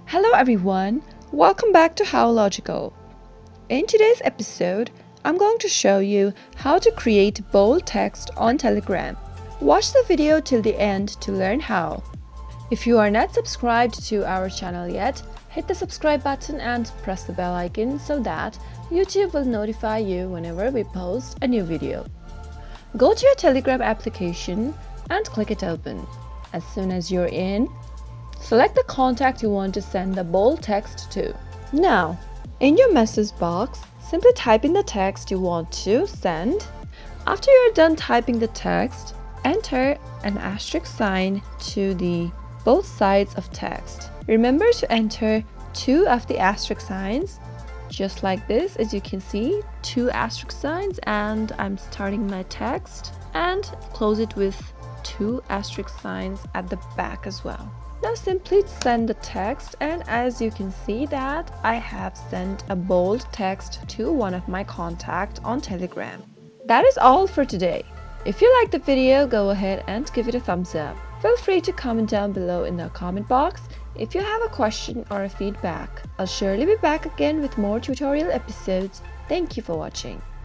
Hello everyone, welcome back to How Logical. In today's episode, I'm going to show you how to create bold text on Telegram. Watch the video till the end to learn how. If you are not subscribed to our channel yet, hit the subscribe button and press the bell icon so that YouTube will notify you whenever we post a new video. Go to your Telegram application and click it open. As soon as you're in, select the contact you want to send the bold text to. Now, in your message box, simply type in the text you want to send. After you're done typing the text, enter an asterisk sign to the both sides of text. Remember to enter 2 of the asterisk signs, just like this. As you can see, 2 asterisk signs, and I'm starting my text and close it with 2 asterisk signs at the back as well. Now simply send the text, and as you can see that I have sent a bold text to one of my contacts on Telegram. That is all for today. If you liked the video, go ahead and give it a thumbs up. Feel free to comment down below in the comment box if you have a question or a feedback. I'll surely be back again with more tutorial episodes. Thank you for watching.